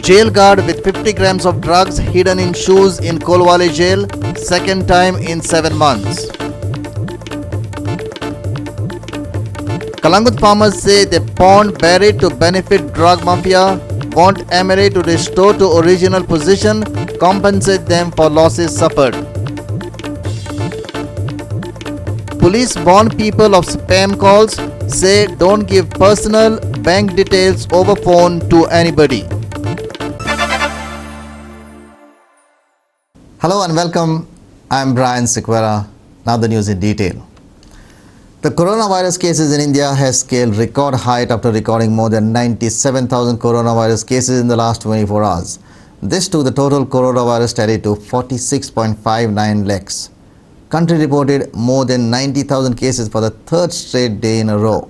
Jail guard with 50 grams of drugs hidden in shoes in Kolwale jail, second time in 7 months. Kalangut farmers say they pawned berry to benefit drug mafia, want MRA to restore to original position, compensate them for losses suffered. Police warn people of spam calls, say don't give personal bank details over phone to anybody. Hello and welcome. I'm Brian Sequeira. Now the news in detail. The coronavirus cases in India has scaled record height after recording more than 97,000 coronavirus cases in the last 24 hours. This took the total coronavirus tally to 46.59 lakhs. Country reported more than 90,000 cases for the third straight day in a row.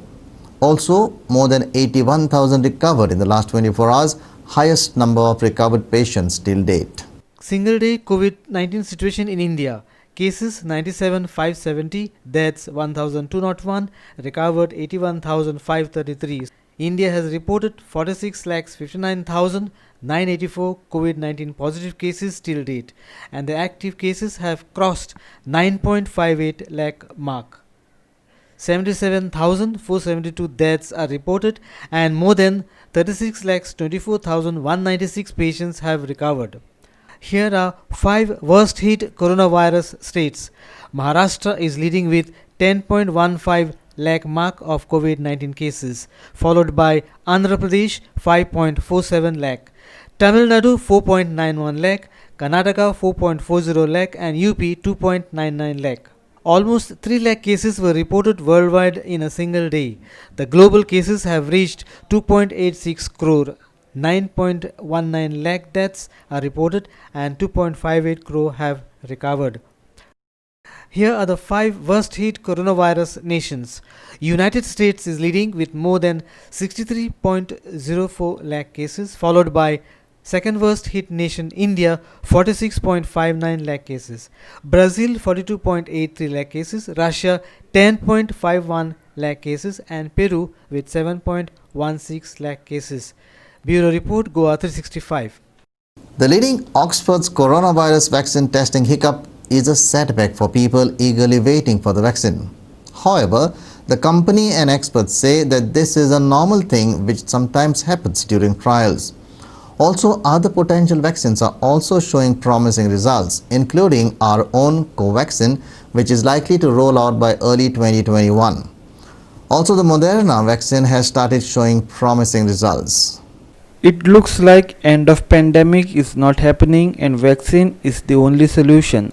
Also, more than 81,000 recovered in the last 24 hours, highest number of recovered patients till date. Single day COVID-19 situation in India. Cases 97,570, deaths 1,201, recovered 81,533. India has reported 46,59,984 COVID-19 positive cases till date, and the active cases have crossed 9.58 lakh mark. 77,472 deaths are reported, and more than 36,24,196 patients have recovered. Here are 5 worst hit coronavirus states. Maharashtra is leading with 10.15 lakh mark of COVID-19 cases, followed by Andhra Pradesh 5.47 lakh, Tamil Nadu 4.91 lakh, Karnataka 4.40 lakh and UP 2.99 lakh. Almost 3 lakh cases were reported worldwide in a single day. The global cases have reached 2.86 crore. 9.19 lakh deaths are reported and 2.58 crore have recovered. Here are the 5 worst hit coronavirus nations. United States is leading with more than 63.04 lakh cases, followed by second worst hit nation India 46.59 lakh cases, Brazil 42.83 lakh cases, Russia 10.51 lakh cases and Peru with 7.16 lakh cases. Bureau Report, Goa 365. The leading Oxford's coronavirus vaccine testing hiccup is a setback for people eagerly waiting for the vaccine. However, the company and experts say that this is a normal thing which sometimes happens during trials. Also, other potential vaccines are also showing promising results, including our own Covaxin, which is likely to roll out by early 2021. Also, the Moderna vaccine has started showing promising results. It looks like end of pandemic is not happening and vaccine is the only solution.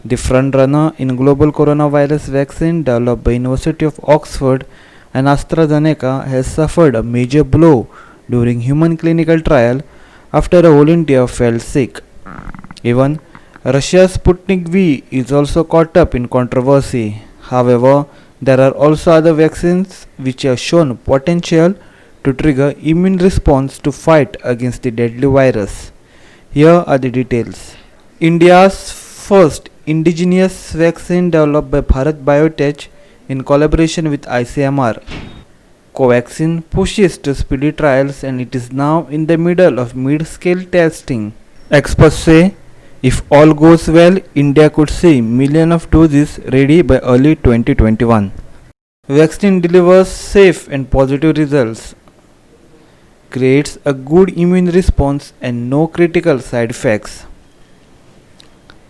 The frontrunner in global coronavirus vaccine developed by University of Oxford and AstraZeneca has suffered a major blow during human clinical trial after a volunteer fell sick. Even Russia's Sputnik V is also caught up in controversy. However, there are also other vaccines which have shown potential to trigger immune response to fight against the deadly virus. Here are the details. India's first indigenous vaccine developed by Bharat Biotech in collaboration with ICMR. Covaxin pushes to speedy trials and it is now in the middle of mid-scale testing. Experts say if all goes well, India could see millions of doses ready by early 2021. Vaccine delivers safe and positive results, creates a good immune response and no critical side effects.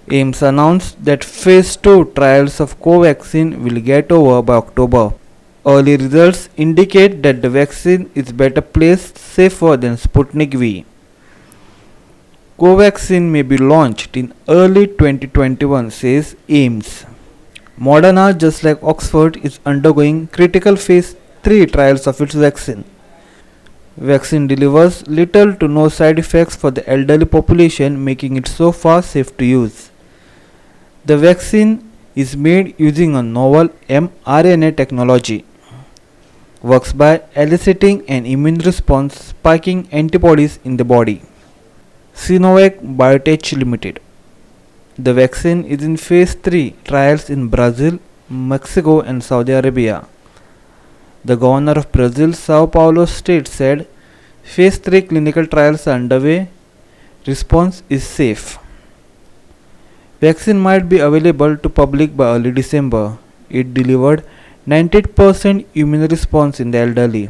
AIIMS announced that phase 2 trials of Covaxin will get over by October. Early results indicate that the vaccine is better placed, safer than Sputnik V. Covaxin may be launched in early 2021, says AIIMS. Moderna, just like Oxford, is undergoing critical phase 3 trials of its vaccine. Vaccine delivers little to no side effects for the elderly population, making it so far safe to use. The vaccine is made using a novel mRNA technology. Works by eliciting an immune response, spiking antibodies in the body. Sinovac Biotech Limited. The vaccine is in phase 3 trials in Brazil, Mexico and Saudi Arabia. The governor of Brazil, Sao Paulo state, said Phase 3 clinical trials are underway. Response is safe. Vaccine might be available to public by early December. It delivered 98% immune response in the elderly.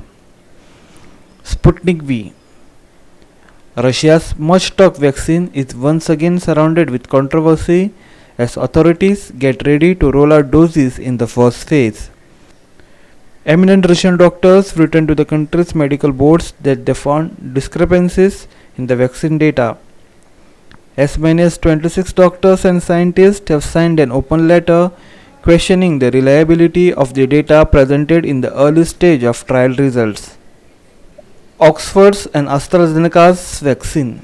Sputnik V. Russia's much-talked vaccine is once again surrounded with controversy as authorities get ready to roll out doses in the first phase. Eminent Russian doctors written to the country's medical boards that they found discrepancies in the vaccine data. As many as 26 doctors and scientists have signed an open letter questioning the reliability of the data presented in the early stage of trial results. Oxford's and AstraZeneca's vaccine.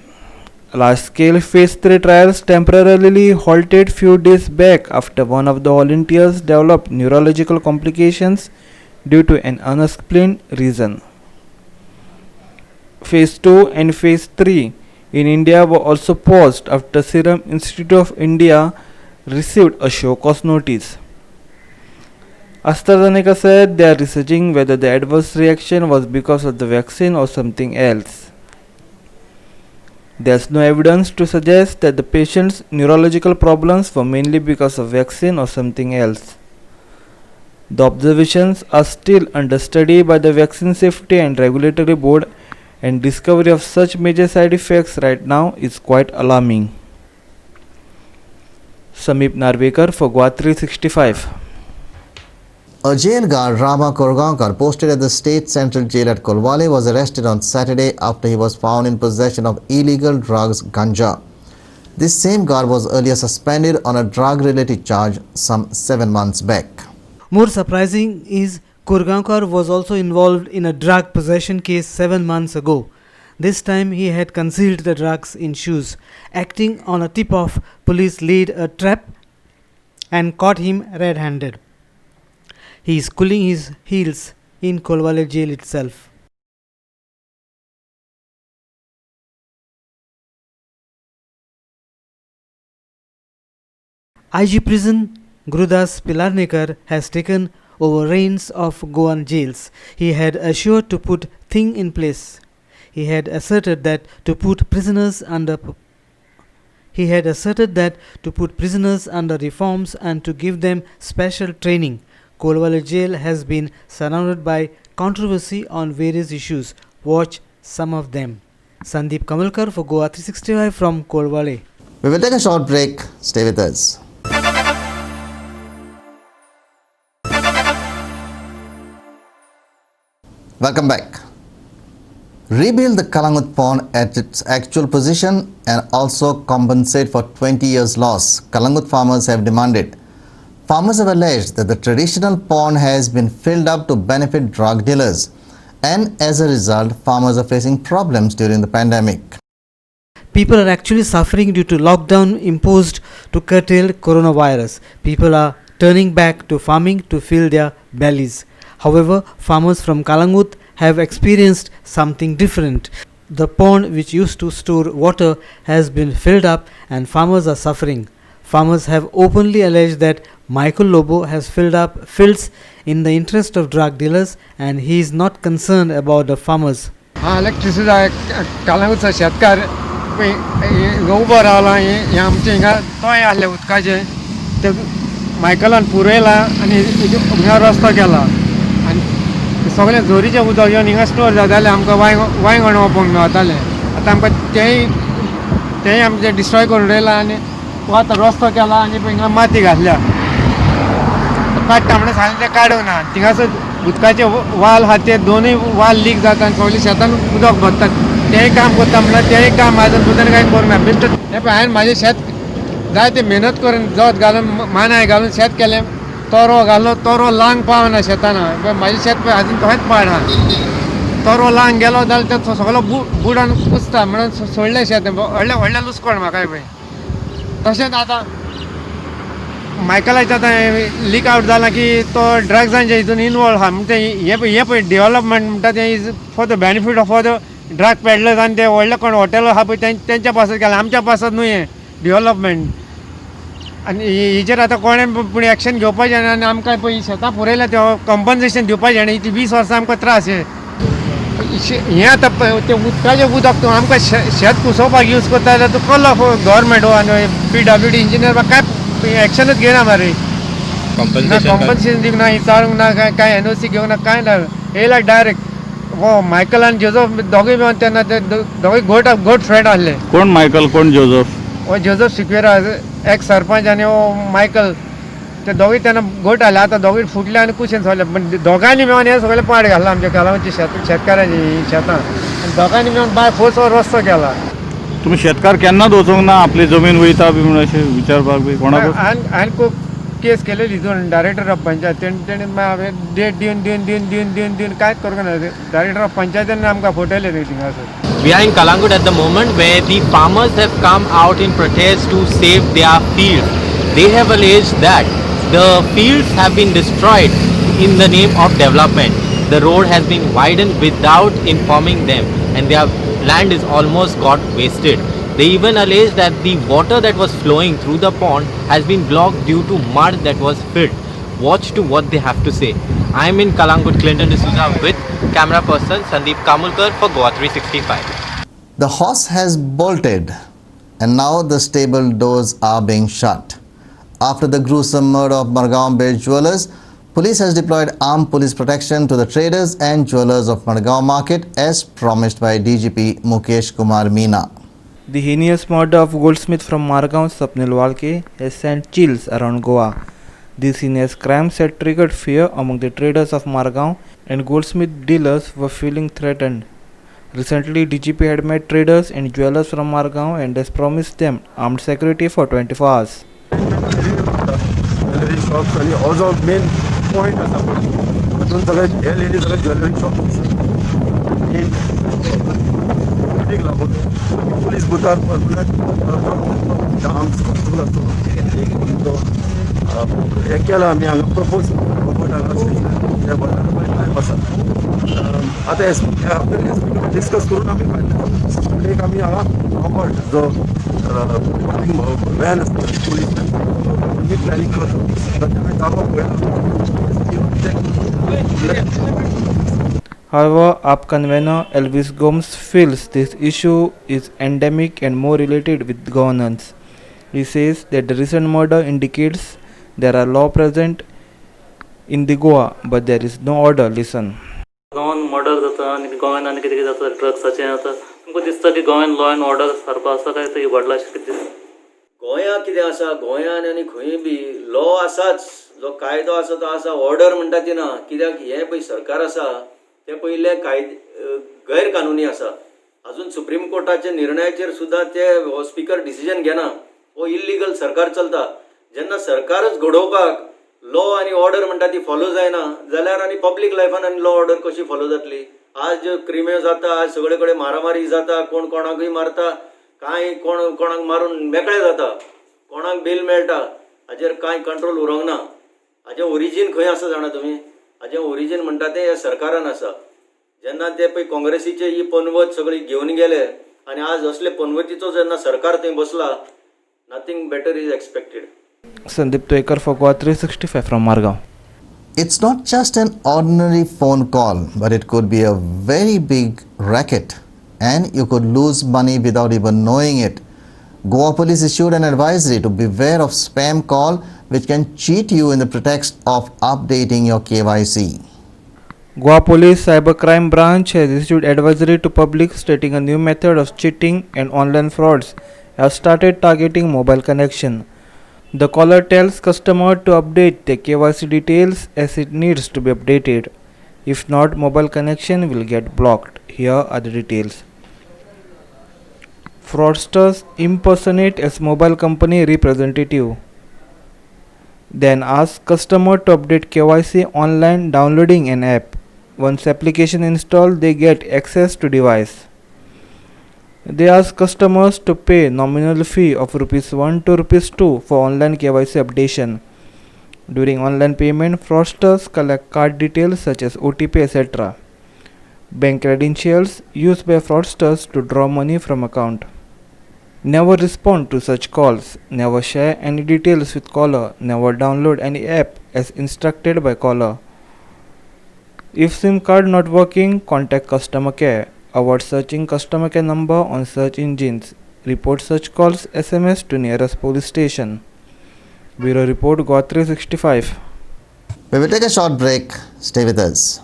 Large-scale phase 3 trials temporarily halted few days back after one of the volunteers developed neurological complications due to an unexplained reason. Phase 2 and Phase 3 in India were also paused after Serum Institute of India received a show-cause notice. AstraZeneca said they are researching whether the adverse reaction was because of the vaccine or something else. There is no evidence to suggest that the patient's neurological problems were mainly because of vaccine or something else. The observations are still under study by the Vaccine Safety and Regulatory Board, and discovery of such major side effects right now is quite alarming. Samip Narvekar for Goa 365. A jail guard, Rama Korgaonkar, posted at the State Central Jail at Kolwale, was arrested on Saturday after he was found in possession of illegal drugs ganja. This same guard was earlier suspended on a drug-related charge some 7 months back. More surprising is Kurgaonkar was also involved in a drug possession case 7 months ago. This time he had concealed the drugs in shoes. Acting on a tip-off, police laid a trap and caught him red-handed. He is cooling his heels in Kolwale jail itself. IG Prison Gurudas Pilarnekar has taken over reins of Goan jails. He had assured to put things in place. He had asserted that to put prisoners under reforms and to give them special training. Kolwale jail has been surrounded by controversy on various issues. Watch some of them. Sandeep Kamalkar for Goa 365 from Kolwale. We will take a short break. Stay with us. Welcome back. Rebuild the Kalangut pond at its actual position and also compensate for 20 years loss, Kalangut farmers have demanded. Farmers have alleged that the traditional pond has been filled up to benefit drug dealers, and as a result, farmers are facing problems during the pandemic. People are actually suffering due to lockdown imposed to curtail coronavirus. People are turning back to farming to fill their bellies. However, farmers from Kalangut have experienced something different. The pond which used to store water has been filled up and farmers are suffering. Farmers have openly alleged that Michael Lobo has filled up fields in the interest of drug dealers and he is not concerned about the farmers. Electricity कालांगूटचा शेतकार उभं रावला हे आमचे हिंगा तोय आसले उदकाचे ते मायकलान पुरयला आनी हिंगा रस्तो केला आनी सगळें जोरीचें उदक येवन हिंगा स्टोर जातालें आमकां वांयगण वोपोंक मेळटालें आतां आमकां तेंय आमचे डिस्ट्रॉय करून उडयला आनी आतां रस्तो केला आनी हिंगा माती घातल्या काडटा म्हणून सांगलें तें काडूंक ना थिंगासर उदकाचे वाल आहा ते दोनूय वाल लीक जाता आनी सगळें शेतान उदक भरता तेंय काम करता म्हणल्यार तेंय काम आजून सुद्दां कांय करूंक ना बेश्ट हे पळय हांवें म्हाजें शेत जाय ते मेहनत करून जोत घालून मानाय घालून शेत केलें तोरो घालो तोरो लांग पावना शेतान म्हाजें शेत पळय आजून तशेंच पाडा तोरो लांग गेलो जाल्यार तो सगळो बुडान कुसता म्हणून सोडलें शेत व्हडलें लुस्कोण म्हाका पळय तशेंच आतां मायकलाचें आतां लीक आवट जाला की तो ड्रग्सांच्या हितून इनवॉल्व आहा म्हणजे हे पळय डेव्हलपमेंट म्हणटा तें is for the benefit of the drug peddlers आनी ते व्हडले कोण हॉटेल आहा पळय तेंच्या पासत केला आमच्या पासत न्हू हें डेव्हलपमेंट आनी हेजेर आतां कोणें पूण एक्शन घेवपाचें आनी आमकां पळय शेतां पुरयल्या ते कंपन्सेशन दिवपाचें आनी ती 20 वर्सां आमकां त्रास हे हें आतां तें उदकाचें उदक तूं आमकां शेत कुसोवपाक यूज करता जाल्यार तूं कसलो गव्हर्मेंट आनी PWD इंजिनियर काय एक्शनूच घेयना मरे. ना कॉम्पन्सेशन दिवंक ना, विचारूंक ना, काय NOC घेवंक ना, काय ना. येयला डायरेक्ट हो मायकल आनी जोझफ दोगूय मेळून तेन्ना ते दोगूय गोट फ्रेंड आसले. कोण मायकल कोण जोझफ? हो जोझफ सिक्वेरा एक्स सरपंच आनी हो मायकल ते दोगूय तेन्ना गोट आसले. आतां दोगूय फुटले आनी कुशीन सोडले. पण दोगांयनी मेळून हे सगळें पाड घातला आमच्या कालावंची शेतकारांची शेतां. दोगांयनी मेळून बाय फोर्सवर रस्तो केला. तुम्ही शेतकार केन्नाच वचोंक ना आपली जमीन वयता बी म्हणून अशें विचारपाक बी कोणाक? हांवें खूब केस केलेली दोन डायरेक्टर ऑफ पंचायत तेणी हांवें डेट दिवन कांयच करूंक ना. डायरेक्टर ऑफ पंचायतीन आमकां फटयले थिंगासर. We are in Kalangut at the moment where the farmers have come out in protest to save their fields. They have alleged that the fields have been destroyed in the name of development. The road has been widened without informing them and their land is almost got wasted. They even allege that the water that was flowing through the pond has been blocked due to mud that was filled. Watch to what they have to say. I am in Kalangut, Clinton D'Souza with camera person Sandeep Kamulkar for Goa 365. The horse has bolted and now the stable doors are being shut. After the gruesome murder of Margaon-based jewellers, police has deployed armed police protection to the traders and jewellers of Margaon market as promised by DGP Mukesh Kumar Meena. The heinous murder of goldsmith from Margaon, Sapnil Walke, has sent chills around Goa. These heinous crimes had triggered fear among the traders of Margaon, and goldsmith dealers were feeling threatened. Recently, DGP had met traders and jewelers from Margaon and has promised them armed security for 24 hours. Jewellery shops आणि हो जो main point आसा तातूंत सगळे हे ladies सगळे jewellery shop लागून police बुथार हे केला आमी हांगा प्रपोज आतां डिस्कस करून आमी एक आमी हांगा जो वॅन आसता police planning However, AAP convener Elvis Gomes feels this issue is endemic and more related with governance. He says that the recent murder indicates there are law present in the Goa, but there is no order. Listen. गोवान murder जाता आनी गोव्यान आनी कितें कितें जाता ड्रग्साचें जाता. तुमकां दिसता की गोव्यान लॉ एंड ऑर्डर सारको आसा काय तो इगोडला अशें कितें दिसता? गोंयांत कितें आसा गोंयान आनी खंय बी लॉ आसाच. जो कायदो आसा तो आसा. ऑर्डर म्हणटा ती ना. कित्याक हें पळय सरकार आसा ते पयले गैर कानुनी आसा. अजून सुप्रीम कोर्टाच्या निर्णयाचेर सुद्दां ते स्पीकर डिसिजन घेना. हो इल्लिगल सरकार चलता. जेन्ना सरकारच घडोवपाक लॉ आनी ऑर्डर म्हणटा ती फॉलो जायना जाल्यार आनी पब्लीक लायफान आनी लॉ ऑर्डर कशी फॉलो जातली? आज क्रिम्यो जाता, आज सगळे कडेन मारामारी जाता, कोण कोणाकूय मारता, कांय कोणाक मारून मेकळे जाता, कोणाक बेल मेळटा, हाजेर कांय कंट्रोल उरोंक ना. हाजें ओरिजीन खंय आसा जाणा तुमी? हाजें ओरिजीन म्हणटा तें ह्या सरकारान आसा. जेन्ना ते पळय काँग्रेसीचे ही पनवत सगळी घेवन गेले आनी आज असले पनवतीचो जेन्ना सरकार थंय बसला, nothing better is expected. Sandeep Toekar for Goa 365 from Margaon. It's not just an ordinary phone call, but it could be a very big racket and you could lose money without even knowing it. Goa police issued an advisory to beware of spam call which can cheat you in the pretext of updating your KYC. Goa Police Cybercrime Branch has issued advisory to public stating a new method of cheating and online frauds have started targeting mobile connection. The caller tells customer to update their KYC details as it needs to be updated. If not, mobile connection will get blocked. Here are the details. Fraudsters impersonate as mobile company representative. Then ask customer to update KYC online downloading an app. Once application installed, they get access to device. They ask customers to pay nominal fee of ₹1 to ₹2 for online KYC updation. During online payment, fraudsters collect card details such as OTP, etc. Bank credentials used by fraudsters to draw money from account. Never respond to such calls. Never share any details with caller. Never download any app as instructed by caller. If SIM card not working, contact customer care. Avoid searching customer care number on search engines. Report such calls SMS to nearest police station. Bureau Report Goa 365. We will take a short break. Stay with us.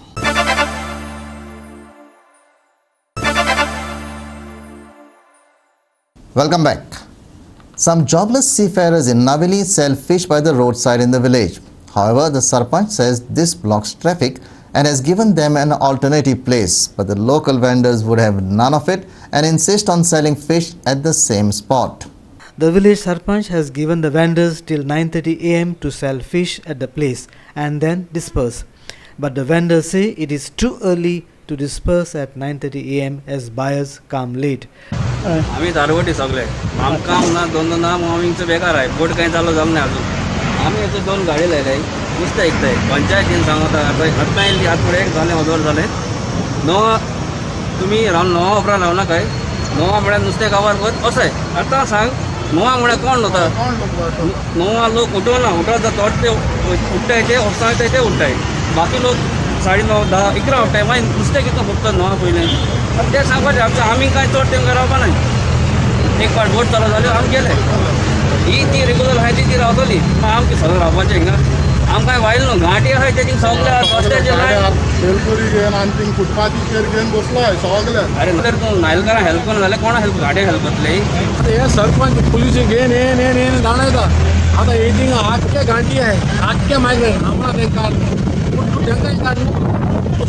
Welcome back. Some jobless seafarers in Naveli sell fish by the roadside in the village. However, the Sarpanch says this blocks traffic and has given them an alternative place, but the local vendors would have none of it and insist on selling fish at the same spot. The village Sarpanch has given the vendors till 9:30 am to sell fish at the place and then disperse. But the vendors say it is too early to disperse at 9:30 am as buyers come late. आम्ही दारवटी सगळे आमकां ना दोन ना मॉर्निंगचं बेकार आहे boat काही चालू झालं नाही अजून आम्ही याचे 2 गाडी लायलाय नुसतं ऐकताय पंचायतीन सांगता आता येयली आज पुढे 1 झाले 2 झाले 9 तुम्ही रावन 9 उपरा रावना काय 9 म्हळ्यार नुस्तें गांवार वत असं आहे आतां सांग 9 म्हळ्यार कोण होता 9 लोक उठवना उठवता तोट ते उठताय ते वसायताय ते उठताय बाकी लोक 9:30 10 11 उठताय मागीर नुस्तें कितलो फक्त 9 पयलें ते सांगपाचें आमचें आमी कांय चड तेंका रावपा ना एक पाट बोट चालू जालें आमी गेले ही ती रेग्युलर आहाय ती रावतली आमकां सगळें रावपाचें हिंगा आमकां कांय वायलो न्हू घाटी आहाय तेजी सगळे रस्त्याचेर बेलपुरी घेवन आनी थिंग फुटपाथीचेर घेवन बसलोय सगळे अरे तर तूं नायलकारां हेल्प करना जाल्यार कोणा हेल्प घाटे हेल्प करतले हे सरपंच पुलीस घेन येन जाणयता आतां हे थिंग आख्खे घाटी आहे आख्खे मागीर आमकां तेंकांय काड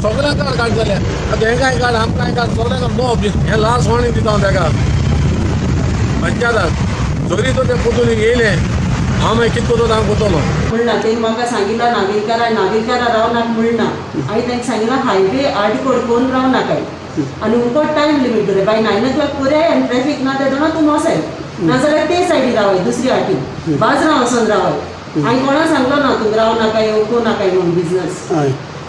सगळ्यांक काड जाल्या आतां हेंकाय काड आमकांय काड सगळ्यांक नो ऑब्जेक्शन हे लास्ट वॉर्निंग दिता हांव तेका पंचायताक जरी तो ते पोतून येयले हांव मागीर कितें कोतो हांव कोतलो म्हणना तेणी म्हाका सांगिल्ला नागरिकारा रावनाक म्हणना हांवें तांकां सांगिल्ला हायवे आडकोड कोण रावनाकाय आनी उकोट टायम लिमीट दवरय बाय 9 o'clock पुराय आनी ट्रॅफिक ना तेदोना तूं मोसाय नाजाल्यार ते सायडीन रावय दुसरी वाटेन बाजरां वचोन रावय हांवें कोणा सांगलो ना तुमी रावनाकाय येवंक नाकाय म्हणून बिजनस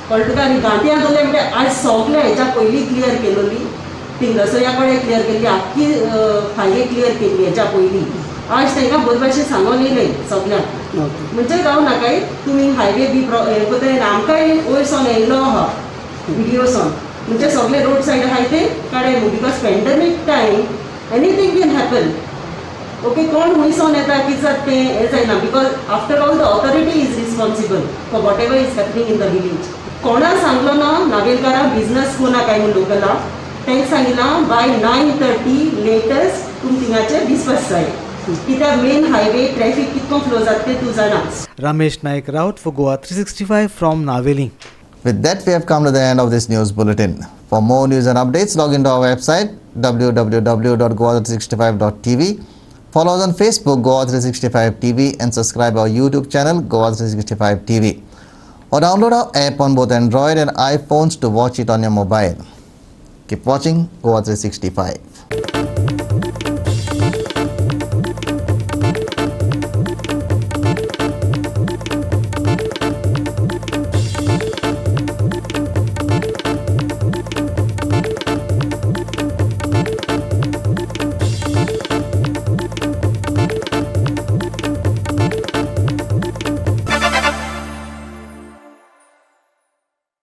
कळटा तुका आनी घांट्यां दवरले म्हणजे आज सगळे हेच्या पयलीं क्लियर केलोली थिंगसर कडेन क्लियर केल्ली आख्खी हायवे क्लियर केल्ली हेच्या पयलीं आज तांकां बरोबर अशें सांगून येयलें सगळ्यांक म्हणजे रावं नाकाय तुमी हायवे बी हें कोताय आमकांय वयर सावन येयलो आहा व्हिडियो सावन म्हणजे सगळे रोड सायड आहाय ते काडाय न्हू because pandemic time anything can happen okay कोण खंय सावन येता कितें जाता तें हें जायना because after all the authority is responsible for what ever is happening in the village कोणा सांगलो ना नागेलकारां बिजनस कोनाकाय म्हूण लोकला तांकां सांगिलां बाय 9:30 लेटस्ट तुमी थिंगाचे डिस्पर्स जाय कित्याक मेन हायवे ट्रॅफिक कितको फ्लो जाता तें तूं जाणा Ramesh Naik Raut for Goa 365 from Naveli. With that, we have come to the end of this news bulletin. For more news and updates, log into our website www.goa365.tv. Follow us on Facebook, Goa365 TV, and subscribe our YouTube channel, Goa365 TV. Or download our app on both Android and iPhones to watch it on your mobile. Keep watching Goa 365.